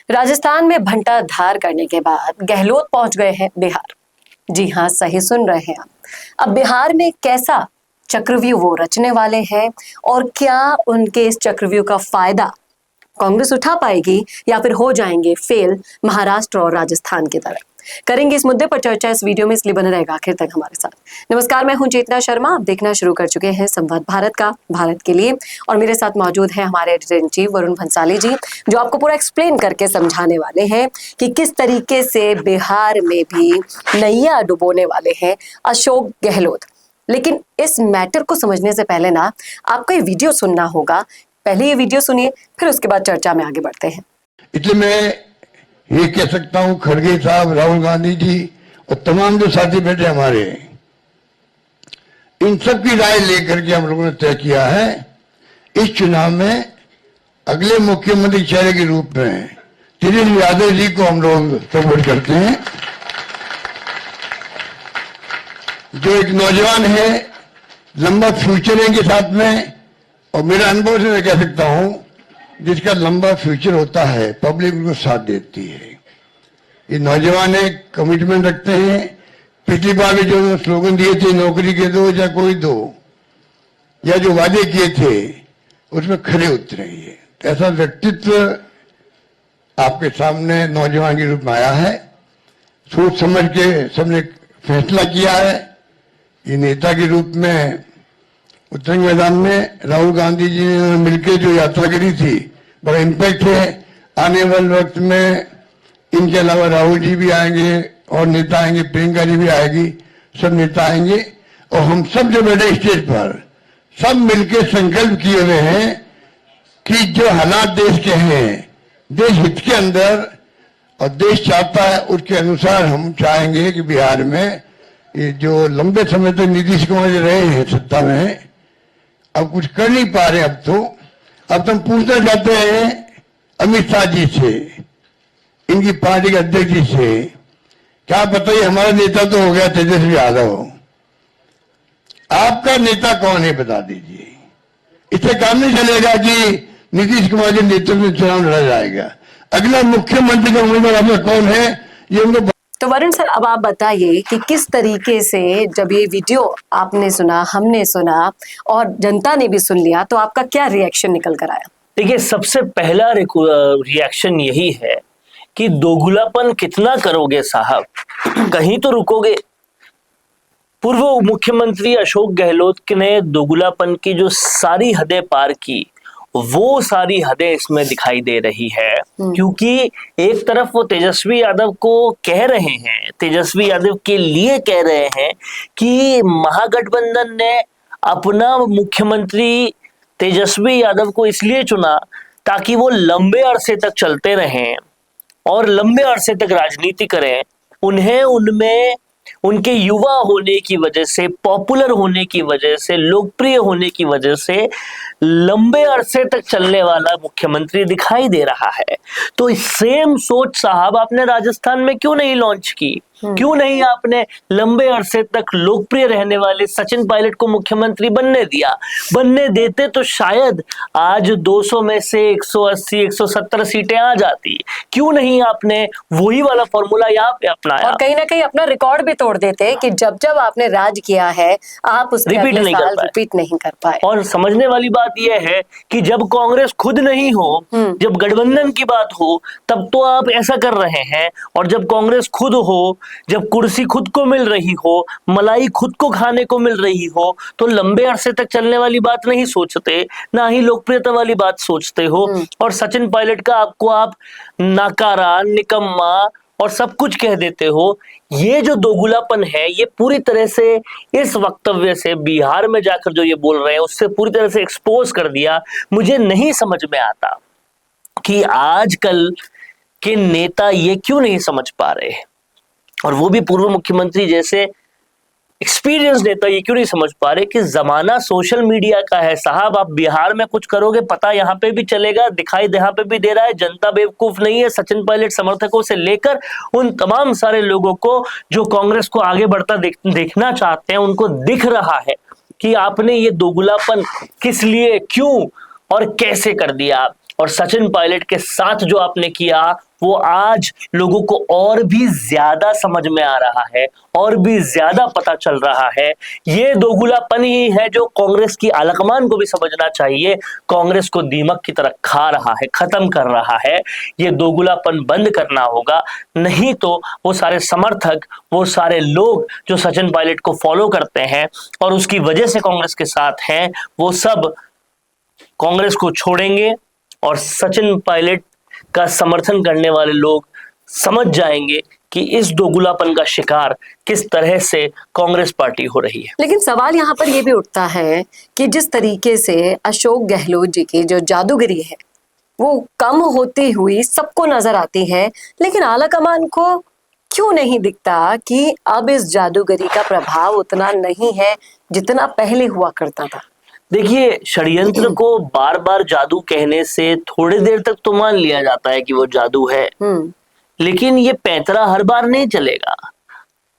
राजस्थान में भंटा धार करने के बाद गहलोत पहुंच गए हैं बिहार। जी हां, सही सुन रहे हैं आप। अब बिहार में कैसा चक्रव्यूह वो रचने वाले हैं और क्या उनके इस चक्रव्यूह का फायदा कांग्रेस उठा पाएगी या फिर हो जाएंगे फेल महाराष्ट्र और राजस्थान की तरह। करेंगे इस मुद्दे पर चर्चा इस वीडियो में, इसलिए बने रहेगा आखिर तक हमारे साथ। नमस्कार, मैं हूं चेतना शर्मा। आप देखना शुरू कर चुके हैं संवाद भारत का, भारत के लिए। और मेरे साथ मौजूद है हमारे editor in chief Varun Bhansali ji, जो आपको पूरा एक्सप्लेन करके समझाने वाले हैं कि किस तरीके से बिहार में भी नैया डुबोने वाले हैं अशोक गहलोत। लेकिन इस मैटर को समझने से पहले ना आपको ये वीडियो सुनना होगा। पहले ये वीडियो सुनिए, फिर उसके बाद चर्चा में आगे बढ़ते हैं। इसलिए मैं ये कह सकता हूं, खड़गे साहब, राहुल गांधी जी और तमाम जो साथी बैठे हमारे, इन सब की राय लेकर के हम लोगों ने तय किया है इस चुनाव में अगले मुख्यमंत्री चेहरे के रूप में तेजस्वी यादव जी को हम लोग सपोर्ट करते हैं, जो एक नौजवान है, लंबा फ्यूचर है इनके साथ में। और मेरा अनुभव से मैं कह सकता हूं, जिसका लंबा फ्यूचर होता है पब्लिक उनको साथ देती है। ये नौजवान है, कमिटमेंट रखते हैं। पिछली बार भी जो स्लोगन दिए थे, नौकरी के दो या कोई दो, या जो वादे किए थे उसमें खरे उतरे। ये ऐसा व्यक्तित्व आपके सामने नौजवान के रूप में आया है। सोच समझ के सबने फैसला किया है। ये नेता के रूप में उत्तरंग मैदान में राहुल गांधी जी ने मिलकर जो यात्रा करी थी, बड़ा इम्पैक्ट है। आने वाले वक्त में इनके अलावा राहुल जी भी आएंगे और नेता आएंगे, प्रियंका जी भी आएगी, सब नेता आएंगे। और हम सब जो बैठे स्टेज पर, सब मिलकर संकल्प किए हुए हैं कि जो हालात देश के हैं, देश हित के अंदर और देश चाहता है उसके अनुसार हम चाहेंगे कि बिहार में ये जो लंबे समय तक नीतीश कुमार जी रहे हैं सत्ता में, अब कुछ कर नहीं पा रहे। अब तो हम पूछना चाहते हैं अमित शाह जी से, इनकी पार्टी के अध्यक्ष जी से, क्या बताइए, हमारा नेता तो हो गया तेजस्वी यादव, आपका नेता कौन है बता दीजिए। इससे काम नहीं चलेगा कि नीतीश कुमार जी नेतृत्व में चुनाव लड़ा जाएगा। अगला मुख्यमंत्री का उम्मीदवार आपका कौन है, ये उनको। तो वरुण सर, अब आप बताइए कि किस तरीके से जब ये वीडियो आपने सुना, हमने सुना और जनता ने भी सुन लिया, तो आपका क्या रिएक्शन निकल कर आया? देखिए, सबसे पहला रिएक्शन यही है कि दोगुलापन कितना करोगे साहब, कहीं तो रुकोगे। पूर्व मुख्यमंत्री अशोक गहलोत ने दोगुलापन की जो सारी हदें पार की, वो सारी हदें इसमें दिखाई दे रही है। क्योंकि एक तरफ वो तेजस्वी यादव को कह रहे हैं, तेजस्वी यादव के लिए कह रहे हैं कि महागठबंधन ने अपना मुख्यमंत्री तेजस्वी यादव को इसलिए चुना ताकि वो लंबे अरसे तक चलते रहें और लंबे अरसे तक राजनीति करें। उन्हें उनमें उनके युवा होने की वजह से, पॉपुलर होने की वजह से, लोकप्रिय होने की वजह से लंबे अरसे तक चलने वाला मुख्यमंत्री दिखाई दे रहा है। तो सेम सोच साहब आपने राजस्थान में क्यों नहीं लॉन्च की? क्यों नहीं आपने लंबे अरसे तक लोकप्रिय रहने वाले सचिन पायलट को मुख्यमंत्री बनने दिया? बनने देते तो शायद आज 200 में से 180 170 सीटें आ जाती। क्यों नहीं आपने वही वाला फॉर्मूला यहाँ पे अपनाया? और कहीं ना कहीं अपना रिकॉर्ड भी तोड़ देते कि जब जब आपने राज किया है आप उसके रिपीट नहीं कर पाए। और समझने वाली बात यह है कि जब कांग्रेस खुद नहीं हो, जब गठबंधन की बात हो, तब तो आप ऐसा कर रहे हैं। और जब कांग्रेस खुद हो, जब कुर्सी खुद को मिल रही हो, मलाई खुद को खाने को मिल रही हो, तो लंबे अरसे तक चलने वाली बात नहीं सोचते, ना ही लोकप्रियता वाली बात सोचते हो। और सचिन पायलट का आप नाकारा, निकम्मा और सब कुछ कह देते हो। ये जो दोगुलापन है, ये पूरी तरह से इस वक्तव्य से, बिहार में जाकर जो ये बोल रहे हैं, उससे पूरी तरह से एक्सपोज कर दिया। मुझे नहीं समझ में आता कि आजकल के नेता ये क्यों नहीं समझ पा रहे, और वो भी पूर्व मुख्यमंत्री जैसे एक्सपीरियंस नेता ये क्यों नहीं समझ पा रहे कि जमाना सोशल मीडिया का है साहब। आप बिहार में कुछ करोगे, पता यहाँ पे भी चलेगा, दिखाई यहाँ पे भी दे रहा है। जनता बेवकूफ नहीं है। सचिन पायलट समर्थकों से लेकर उन तमाम सारे लोगों को जो कांग्रेस को आगे बढ़ता देखना चाहते हैं, उनको दिख रहा है कि आपने ये दोगुलापन किस लिए, क्यों और कैसे कर दिया। और सचिन पायलट के साथ जो आपने किया वो आज लोगों को और भी ज्यादा समझ में आ रहा है, और भी ज्यादा पता चल रहा है। ये दोगुलापन ही है जो कांग्रेस की आलाकमान को भी समझना चाहिए। कांग्रेस को दीमक की तरह खा रहा है, खत्म कर रहा है। ये दोगुलापन बंद करना होगा, नहीं तो वो सारे समर्थक, वो सारे लोग जो सचिन पायलट को फॉलो करते हैं और उसकी वजह से कांग्रेस के साथ हैं, वो सब कांग्रेस को छोड़ेंगे और सचिन पायलट का समर्थन करने वाले लोग समझ जाएंगे कि इस दोगुलापन का शिकार किस तरह से कांग्रेस पार्टी हो रही है। लेकिन सवाल यहाँ पर यह भी उठता है कि जिस तरीके से अशोक गहलोत जी की जो जादूगरी है वो कम होती हुई सबको नजर आती है, लेकिन आलाकमान को क्यों नहीं दिखता कि अब इस जादूगरी का प्रभाव उतना नहीं है जितना पहले हुआ करता था। देखिए, षड्यंत्र को बार बार जादू कहने से थोड़ी देर तक तो मान लिया जाता है कि वो जादू है, लेकिन ये पैंतरा हर बार नहीं चलेगा।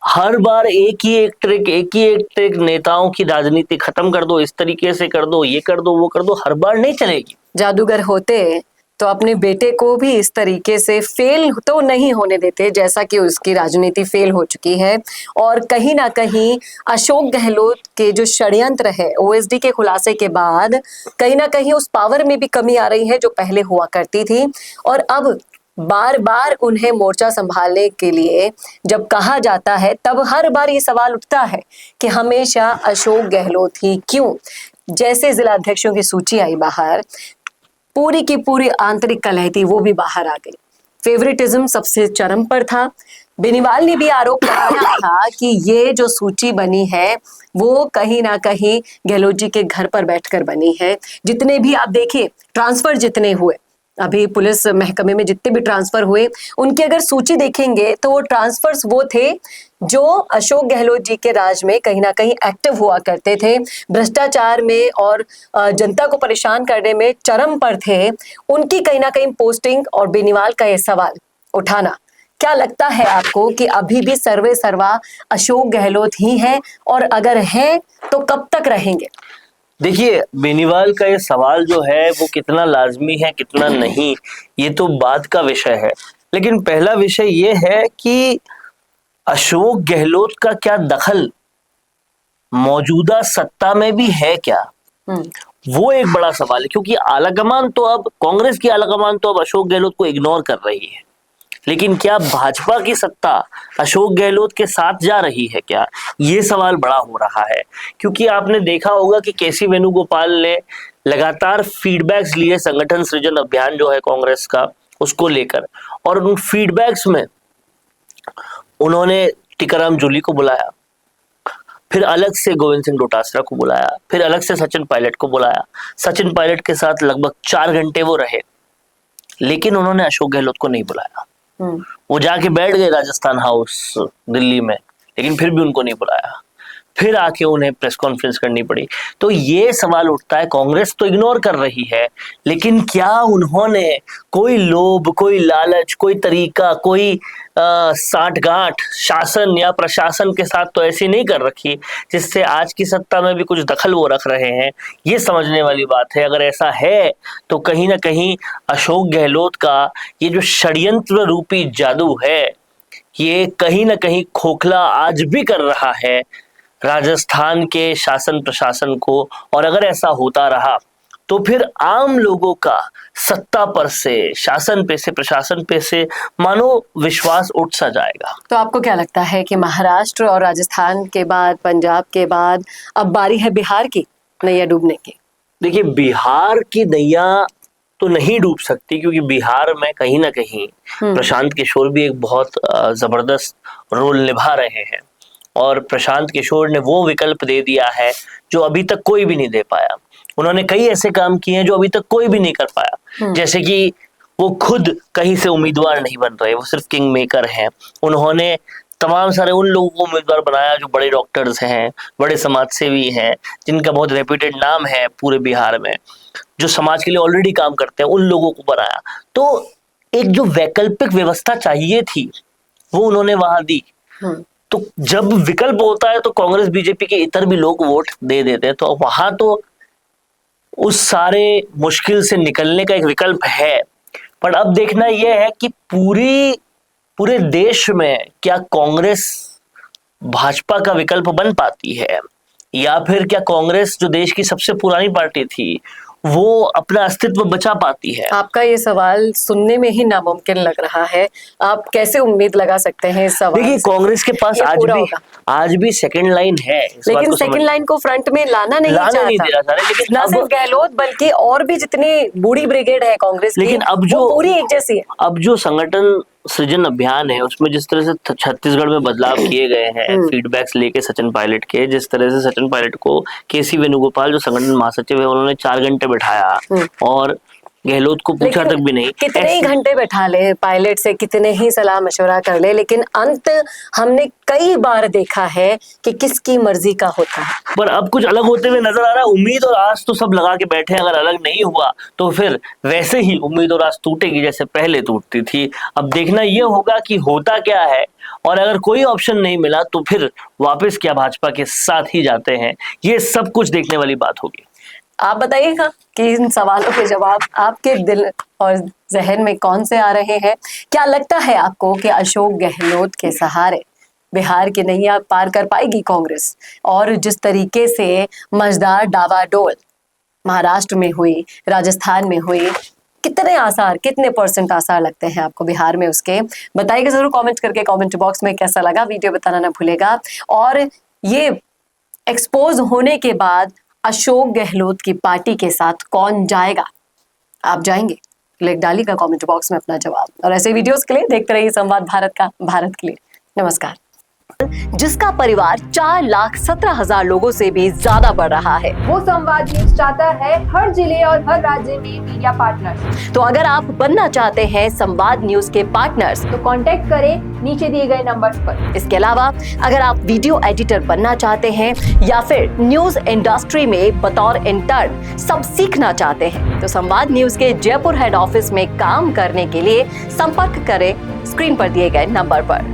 हर बार एक ही एक ट्रिक नेताओं की राजनीति खत्म कर दो, इस तरीके से कर दो, ये कर दो, वो कर दो, हर बार नहीं चलेगी। जादूगर होते तो अपने बेटे को भी इस तरीके से फेल तो नहीं होने देते जैसा कि उसकी राजनीति फेल हो चुकी है। और कहीं ना कहीं अशोक गहलोत के जो षड्यंत्र है ओएसडी के खुलासे के बाद कहीं ना कहीं उस पावर में भी कमी आ रही है जो पहले हुआ करती थी। और अब बार बार उन्हें मोर्चा संभालने के लिए जब कहा जाता है तब हर बार ये सवाल उठता है कि हमेशा अशोक गहलोत ही क्यों। जैसे जिला अध्यक्षों की सूची आई बाहर, पूरी की पूरी आंतरिक कलह थी वो भी बाहर आ गई। फेवरेटिज्म सबसे चरम पर था। बेनीवाल ने भी आरोप लगाया था कि ये जो सूची बनी है वो कहीं ना कहीं गहलोत जी के घर पर बैठकर बनी है। जितने भी आप देखिए ट्रांसफर जितने हुए, अभी पुलिस महकमे में जितने भी ट्रांसफर हुए उनकी अगर सूची देखेंगे तो वो ट्रांसफर्स वो थे जो अशोक गहलोत जी के राज में कहीं ना कहीं एक्टिव हुआ करते थे, भ्रष्टाचार में और जनता को परेशान करने में चरम पर थे। उनकी कहीं ना कहीं पोस्टिंग और बेनीवाल का ये सवाल उठाना, क्या लगता है आपको कि अभी भी सर्वे सर्वा अशोक गहलोत ही है, और अगर है तो कब तक रहेंगे? देखिए, बेनीवाल का ये सवाल जो है वो कितना लाजमी है कितना नहीं, ये तो बाद का विषय है। लेकिन पहला विषय ये है कि अशोक गहलोत का क्या दखल मौजूदा सत्ता में भी है क्या, वो एक बड़ा सवाल है। क्योंकि आलाकमान तो अब कांग्रेस की आलाकमान तो अब अशोक गहलोत को इग्नोर कर रही है, लेकिन क्या भाजपा की सत्ता अशोक गहलोत के साथ जा रही है क्या, ये सवाल बड़ा हो रहा है। क्योंकि आपने देखा होगा कि केसी वेणुगोपाल ने लगातार फीडबैक्स लिए संगठन सृजन अभियान जो है कांग्रेस का उसको लेकर, और उन फीडबैक्स में उन्होंने टीकाराम जूली को बुलाया, फिर अलग से गोविंद सिंह डोटासरा को बुलाया, फिर अलग से सचिन पायलट को बुलाया। सचिन पायलट के साथ लगभग 4 घंटे वो रहे, लेकिन उन्होंने अशोक गहलोत को नहीं बुलाया। वो जाके बैठ गए राजस्थान हाउस दिल्ली में, लेकिन फिर भी उनको नहीं बुलाया। फिर आके उन्हें प्रेस कॉन्फ्रेंस करनी पड़ी। तो ये सवाल उठता है, कांग्रेस तो इग्नोर कर रही है, लेकिन क्या उन्होंने कोई लोभ, कोई लालच, कोई तरीका, कोई साठगांठ शासन या प्रशासन के साथ तो ऐसी नहीं कर रखी जिससे आज की सत्ता में भी कुछ दखल वो रख रहे हैं? ये समझने वाली बात है। अगर ऐसा है तो कहीं ना कहीं अशोक गहलोत का ये जो षड्यंत्र रूपी जादू है ये कहीं ना कहीं खोखला आज भी कर रहा है राजस्थान के शासन प्रशासन को। और अगर ऐसा होता रहा तो फिर आम लोगों का सत्ता पर से, शासन पे से, प्रशासन पे से मानो विश्वास उठ सा जाएगा। तो आपको क्या लगता है कि महाराष्ट्र और राजस्थान के बाद, पंजाब के बाद अब बारी है बिहार की नैया डूबने की? देखिए, बिहार की नैया तो नहीं डूब सकती, क्योंकि बिहार में कहीं ना कहीं प्रशांत किशोर भी एक बहुत जबरदस्त रोल निभा रहे हैं, और प्रशांत किशोर ने वो विकल्प दे दिया है जो अभी तक कोई भी नहीं दे पाया। उन्होंने कई ऐसे काम किए हैं जो अभी तक कोई भी नहीं कर पाया, जैसे कि वो खुद कहीं से उम्मीदवार नहीं बन रहे, वो सिर्फ किंग मेकर हैं। उन्होंने तमाम सारे उन लोगों को उम्मीदवार बनाया जो बड़े डॉक्टर्स हैं, बड़े समाजसेवी हैं, जिनका बहुत रेप्यूटेड नाम है पूरे बिहार में, जो समाज के लिए ऑलरेडी काम करते हैं, उन लोगों को बनाया। तो एक जो वैकल्पिक व्यवस्था चाहिए थी वो उन्होंने वहां दी। तो जब विकल्प होता है तो कांग्रेस बीजेपी के इतर भी लोग वोट दे देते हैं, तो वहां तो उस सारे मुश्किल से निकलने का एक विकल्प है। पर अब देखना यह है कि पूरे देश में क्या कांग्रेस भाजपा का विकल्प बन पाती है, या फिर क्या कांग्रेस जो देश की सबसे पुरानी पार्टी थी वो अपना अस्तित्व बचा पाती है। आपका ये सवाल सुनने में ही नामुमकिन लग रहा है। आप कैसे उम्मीद लगा सकते हैं इस सवाल देखिए, से? कांग्रेस के पास ये पूरा होगा। आज भी सेकंड लाइन है। इस बात लेकिन को सेकंड लाइन को फ्रंट में लाना नहीं दे रहा चाहता। था, लेकिन ना अब सिर्फ गहलोत बल्कि और भी जितनी बूढ़ी ब्रिगेड है कांग्रेस की, लेकिन अब वो जो पूरी एक जैसी है। अब जो संगठन सृजन अभियान है उसमें जिस तरह से छत्तीसगढ़ में बदलाव किए गए हैं, फीडबैक्स लेके सचिन पायलट के, जिस तरह से सचिन पायलट को केसी वेणुगोपाल जो संगठन महासचिव है उन्होंने 4 घंटे बिठाया और गहलोत को पूछा तक भी नहीं। कितने ही घंटे बैठा ले पायलट से, कितने ही सलाह मशवरा कर ले, लेकिन अंत हमने कई बार देखा है कि किसकी मर्जी का होता है। पर अब कुछ अलग होते हुए नजर आ रहा है। उम्मीद और आस तो सब लगा के बैठे हैं, अगर अलग नहीं हुआ तो फिर वैसे ही उम्मीद और आस टूटेगी जैसे पहले टूटती थी। अब देखना ये होगा कि होता क्या है, और अगर कोई ऑप्शन नहीं मिला तो फिर वापस क्या भाजपा के साथ ही जाते हैं। ये सब कुछ देखने वाली बात होगी। आप बताइएगा कि इन सवालों के जवाब आपके दिल और जहन में कौन से आ रहे हैं। क्या लगता है आपको कि अशोक गहलोत के सहारे बिहार की नैया पार कर पाएगी कांग्रेस? और जिस तरीके से मजेदार डावाडोल महाराष्ट्र में हुई, राजस्थान में हुई, कितने आसार, कितने % आसार लगते हैं आपको बिहार में उसके? बताइएगा जरूर कमेंट करके। कमेंट बॉक्स में कैसा लगा वीडियो बताना ना भूलेगा। और ये एक्सपोज होने के बाद अशोक गहलोत की पार्टी के साथ कौन जाएगा? आप जाएंगे? लिख डालिएगा कमेंट बॉक्स में अपना जवाब। और ऐसे वीडियोस के लिए देखते रहिए संवाद भारत का, भारत के लिए। नमस्कार। जिसका परिवार 4,17,000 लोगों से भी ज्यादा बढ़ रहा है, वो संवाद न्यूज चाहता है हर जिले और हर राज्य में मीडिया पार्टनर्स। तो अगर आप बनना चाहते हैं संवाद न्यूज के पार्टनर्स, तो कांटेक्ट करें नीचे दिए गए नंबर्स पर। इसके अलावा अगर आप वीडियो एडिटर बनना चाहते हैं या फिर न्यूज इंडस्ट्री में बतौर इंटर्न सब सीखना चाहते हैं, तो संवाद न्यूज के जयपुर हेड ऑफिस में काम करने के लिए संपर्क करें स्क्रीन पर दिए गए नंबर पर।